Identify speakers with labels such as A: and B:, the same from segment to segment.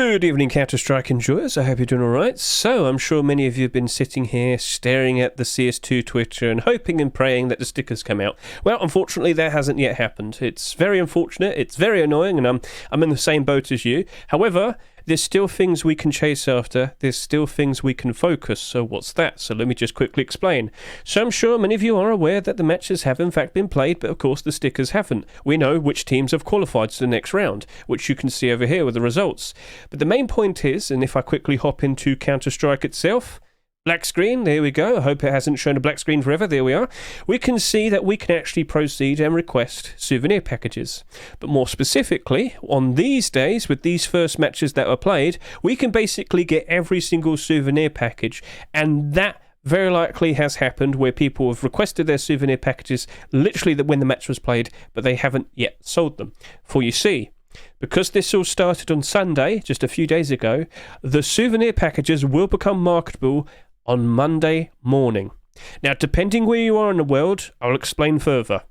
A: Good evening, Counter-Strike enjoyers. I hope you're doing all right. So, I'm sure many of you have been sitting here staring at the CS2 Twitter and hoping and praying that the stickers come out. Well, unfortunately, that hasn't yet happened. It's very unfortunate. It's very annoying, and I'm in the same boat as you. However, there's still things we can chase after. There's still things we can focus. So what's that? So let me just quickly explain. So I'm sure many of you are aware that the matches have in fact been played, but of course the stickers haven't. We know which teams have qualified to the next round, which you can see over here with the results. But the main point is, and if I quickly hop into Counter-Strike itself, black screen, there we go. I hope it hasn't shown a black screen forever. There we are. We can see that we can actually proceed and request souvenir packages. But more specifically, on these days, with these first matches that were played, we can basically get every single souvenir package, and that very likely has happened where people have requested their souvenir packages literally when the match was played, but they haven't yet sold them. For you see, because this all started on Sunday, just a few days ago, the souvenir packages will become marketable on Monday morning. Now, depending where you are in the world, I'll explain further.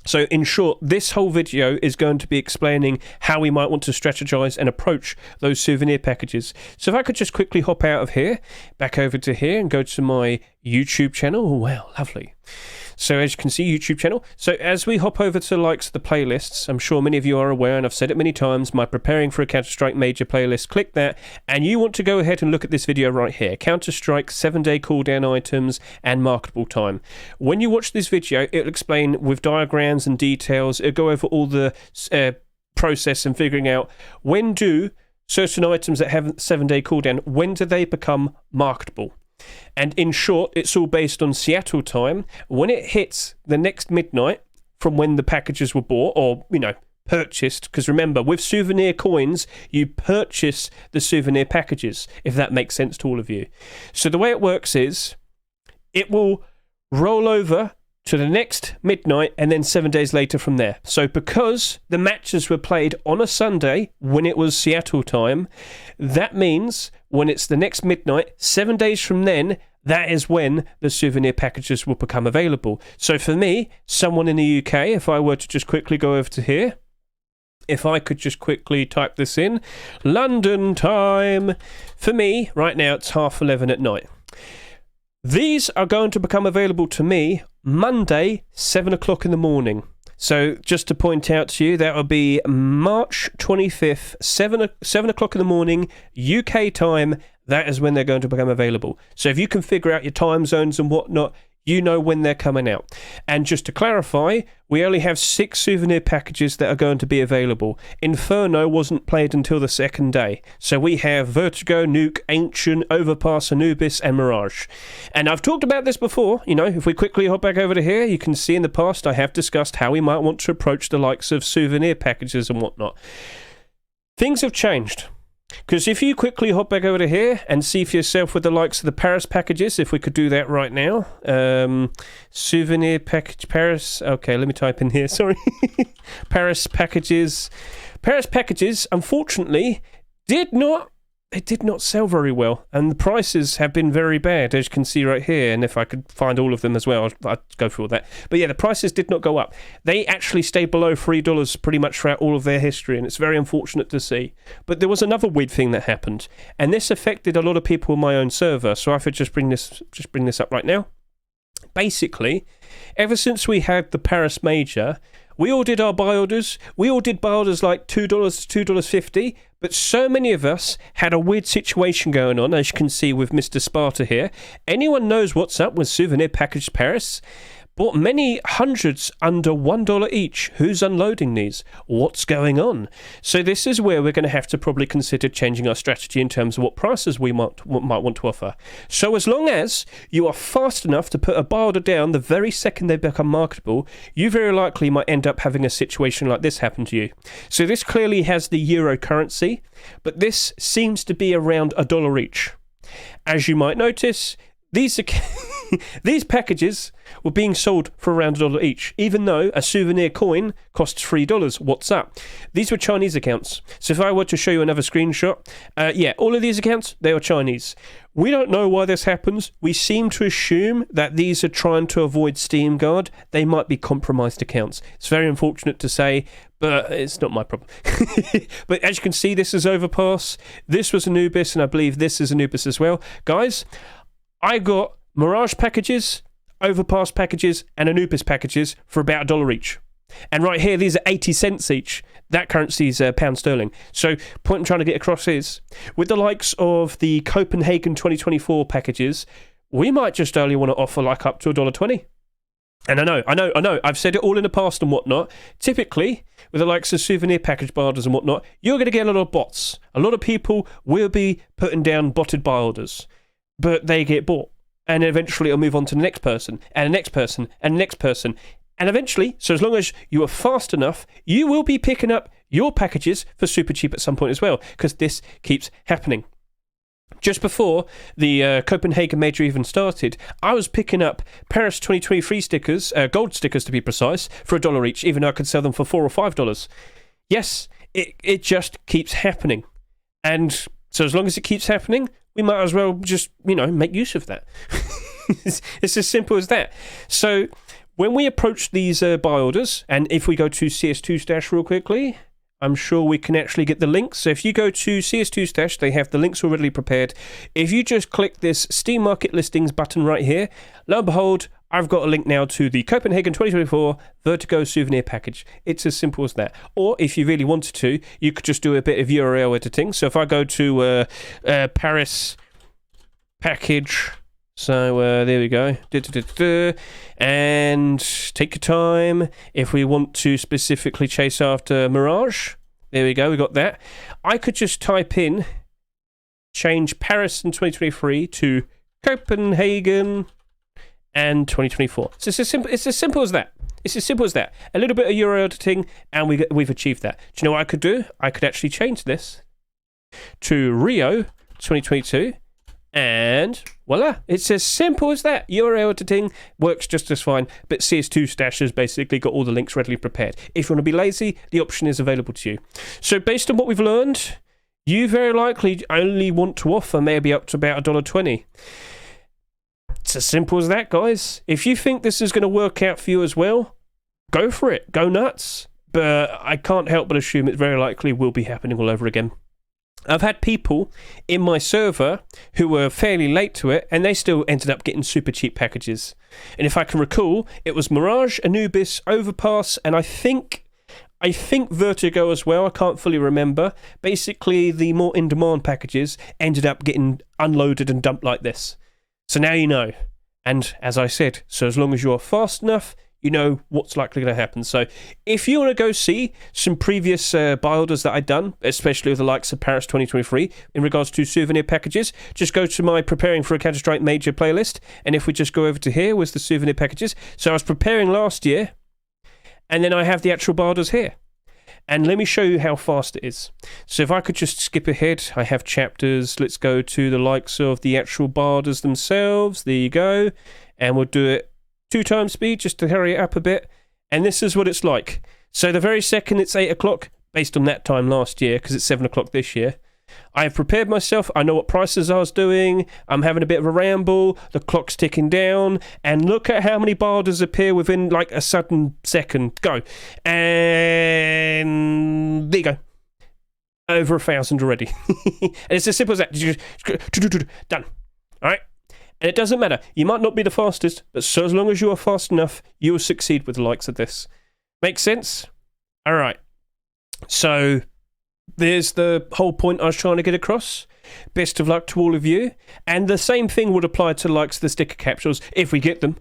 A: So, in short, this whole video is going to be explaining how we might want to strategize and approach those souvenir packages. So if I could just quickly hop out of here, back over to here and go to my YouTube channel. Oh, wow, lovely. So as you can see, YouTube channel. So as we hop over to the likes of the playlists, I'm sure many of you are aware, and I've said it many times, my Preparing for a Counter-Strike Major playlist, click that, and you want to go ahead and look at this video right here, Counter-Strike 7-day cooldown items and marketable time. When you watch this video, it'll explain with diagrams and details, it'll go over all the process and figuring out when do certain items that have 7-day cooldown, when do they become marketable. And in short, it's all based on Seattle time. When it hits the next midnight from when the packages were bought or, purchased, because remember, with souvenir coins, you purchase the souvenir packages, if that makes sense to all of you. So the way it works is, it will roll over to the next midnight and then 7 days later from there. So because the matches were played on a Sunday when it was Seattle time, that means when it's the next midnight, 7 days from then, that is when the souvenir packages will become available. So for me, someone in the UK, if I were to just quickly go over to here, if I could just quickly type this in, London time, for me, right now it's 11:30 at night. These are going to become available to me Monday, 7 o'clock in the morning. So just to point out to you, that will be March 25th, 7 o'clock in the morning, UK time. That is when they're going to become available. So if you can figure out your time zones and whatnot, you know when they're coming out. And just to clarify, we only have 6 souvenir packages that are going to be available. Inferno wasn't played until the second day. So we have Vertigo, Nuke, Ancient, Overpass, Anubis, and Mirage. And I've talked about this before. If we quickly hop back over to here, you can see in the past I have discussed how we might want to approach the likes of souvenir packages and whatnot. Things have changed. Because if you quickly hop back over to here and see for yourself with the likes of the Paris packages, if we could do that right now. Souvenir package Paris. Okay, let me type in here, sorry. Paris packages. Paris packages, unfortunately, did not sell very well, and the prices have been very bad, as you can see right here. And if I could find all of them as well, I'd go through all that. But yeah, the prices did not go up. They actually stayed below $3 pretty much throughout all of their history, and it's very unfortunate to see. But there was another weird thing that happened, and this affected a lot of people on my own server. So I could just bring this up right now. Basically, ever since we had the Paris Major, we all did our buy orders. We all did buy orders like $2 to $2.50, but so many of us had a weird situation going on, as you can see with Mr. Sparta here. Anyone knows what's up with Souvenir Package Paris? Bought many hundreds under $1 each. Who's unloading these? What's going on? So this is where we're going to have to probably consider changing our strategy in terms of what prices we might want to offer. So as long as you are fast enough to put a buy order down the very second they become marketable, you very likely might end up having a situation like this happen to you. So this clearly has the euro currency, but this seems to be around $1 each. As you might notice, these these packages were being sold for around $1 each, even though a souvenir coin costs $3. What's up? These were Chinese accounts. So if I were to show you another screenshot, yeah, all of these accounts, they are Chinese. We don't know why this happens. We seem to assume that these are trying to avoid Steam Guard. They might be compromised accounts. It's very unfortunate to say, but it's not my problem. But as you can see, this is Overpass. This was Anubis, and I believe this is Anubis as well. Guys, I got Mirage packages, Overpass packages, and Anubis packages for about $1 each. And right here, these are 80 cents each. That currency is pound sterling. So, point I'm trying to get across is, with the likes of the Copenhagen 2024 packages, we might just only want to offer like up to $1.20. And I know, I've said it all in the past and whatnot. Typically, with the likes of souvenir package buy orders and whatnot, you're going to get a lot of bots. A lot of people will be putting down botted buy orders, but they get bought. And eventually it'll move on to the next person, and the next person, and the next person. And eventually, so as long as you are fast enough, you will be picking up your packages for super cheap at some point as well, because this keeps happening. Just before the Copenhagen major even started, I was picking up Paris 2023 stickers, gold stickers to be precise, for $1 each, even though I could sell them for $4 or $5. Yes, it just keeps happening. And so as long as it keeps happening, we might as well just, make use of that. It's as simple as that. So when we approach these buy orders, and if we go to CS2 Stash real quickly, I'm sure we can actually get the links. So if you go to CS2 Stash, they have the links already prepared. If you just click this Steam Market Listings button right here, lo and behold, I've got a link now to the Copenhagen 2024 Vertigo Souvenir Package. It's as simple as that. Or if you really wanted to, you could just do a bit of URL editing. So if I go to Paris Package, so there we go, and take your time. If we want to specifically chase after Mirage, there we go, we got that. I could just type in, change Paris in 2023 to Copenhagen and 2024. So it's as simple as that. It's as simple as that. A little bit of URL editing, and we've achieved that. Do you know what I could do? I could actually change this to Rio 2022, and voila, it's as simple as that. URL editing works just as fine, but CS2 Stash has basically got all the links readily prepared. If you want to be lazy, the option is available to you. So based on what we've learned, you very likely only want to offer maybe up to about $1.20. It's as simple as that, guys. If you think this is going to work out for you as well, go for it. Go nuts. But I can't help but assume it very likely will be happening all over again. I've had people in my server who were fairly late to it, and they still ended up getting super cheap packages. And if I can recall, it was Mirage, Anubis, Overpass, and I think Vertigo as well. I can't fully remember. Basically, the more in-demand packages ended up getting unloaded and dumped like this. So now you know. And as I said, so as long as you're fast enough, you know what's likely going to happen. So if you want to go see some previous buy orders that I've done, especially with the likes of Paris 2023, in regards to souvenir packages, just go to my Preparing for a Counter-Strike Major playlist. And if we just go over to here with the souvenir packages. So I was preparing last year, and then I have the actual buy orders here. And let me show you how fast it is. So if I could just skip ahead, I have chapters. Let's go to the likes of the actual buy orders themselves. There you go. And we'll do it 2 times speed just to hurry it up a bit. And this is what it's like. So the very second it's 8 o'clock, based on that time last year, because it's 7 o'clock this year, I have prepared myself. I know what prices I was doing. I'm having a bit of a ramble. The clock's ticking down. And look at how many buy orders appear within like a sudden second. Go. And there you go. Over 1,000 already. And it's as simple as that. Done. All right. And it doesn't matter. You might not be the fastest, but so as long as you are fast enough, you will succeed with the likes of this. Make sense? All right. So there's the whole point I was trying to get across. Best of luck to all of you. And the same thing would apply to the likes of the sticker capsules, if we get them.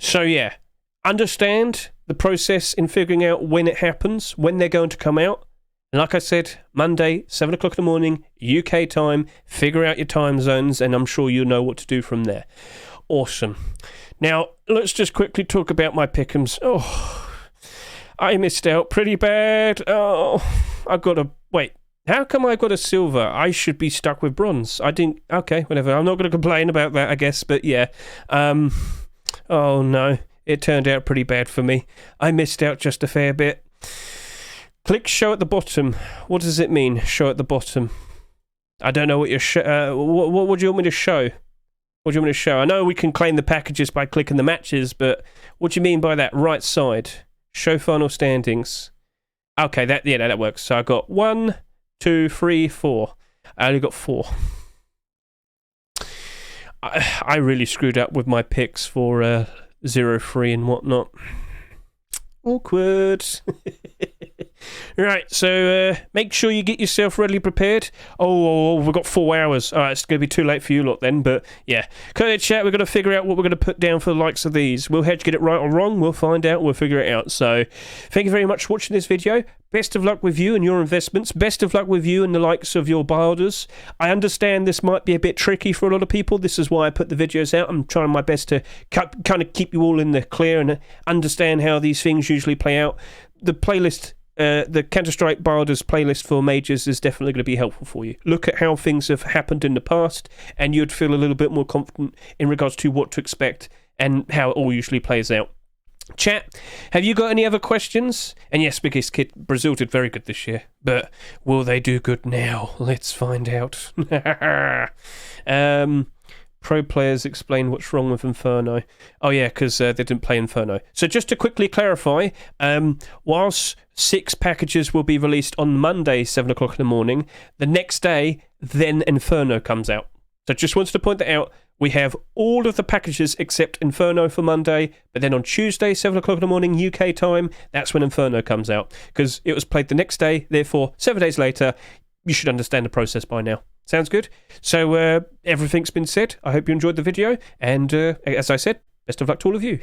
A: So yeah, understand the process in figuring out when it happens, when they're going to come out. And like I said, Monday, 7 o'clock in the morning, UK time, figure out your time zones, and I'm sure you'll know what to do from there. Awesome. Now, let's just quickly talk about my pick'ems. Oh, I missed out pretty bad. Oh, I've got to... Wait, How come I got a silver? I should be stuck with bronze. I didn't... Okay, whatever. I'm not going to complain about that, I guess, but yeah. Oh, no. It turned out pretty bad for me. I missed out just a fair bit. Click show at the bottom. What does it mean, show at the bottom? I don't know what you're... what do you want me to show? What do you want me to show? I know we can claim the packages by clicking the matches, but what do you mean by that? Right side. Show final standings. Okay, that works. So I got 1, 2, 3, 4. I only got 4. I really screwed up with my picks for 0, 3 and whatnot. Awkward. Right, so make sure you get yourself readily prepared. Oh, we've got 4 hours. All right, it's going to be too late for you lot then, but yeah. Code chat, we're going to figure out what we're going to put down for the likes of these. Will Hedge get it right or wrong? We'll find out. We'll figure it out. So thank you very much for watching this video. Best of luck with you and your investments. Best of luck with you and the likes of your buy orders. I understand this might be a bit tricky for a lot of people. This is why I put the videos out. I'm trying my best to kind of keep you all in the clear and understand how these things usually play out. The playlist... the Counter-Strike buy orders playlist for majors is definitely going to be helpful for you. Look at how things have happened in the past, and you'd feel a little bit more confident in regards to what to expect and how it all usually plays out. Chat, have you got any other questions? And yes, Biggest Kid, Brazil did very good this year, but will they do good now? Let's find out. Pro players explain what's wrong with Inferno. Oh yeah, because they didn't play Inferno. So just to quickly clarify, whilst 6 packages will be released on Monday, 7 o'clock in the morning, the next day, then Inferno comes out. So just wanted to point that out. We have all of the packages except Inferno for Monday, but then on Tuesday, 7 o'clock in the morning, UK time, that's when Inferno comes out. Because it was played the next day, therefore, 7 days later, you should understand the process by now. Sounds good? So everything's been said. I hope you enjoyed the video, and as I said, best of luck to all of you.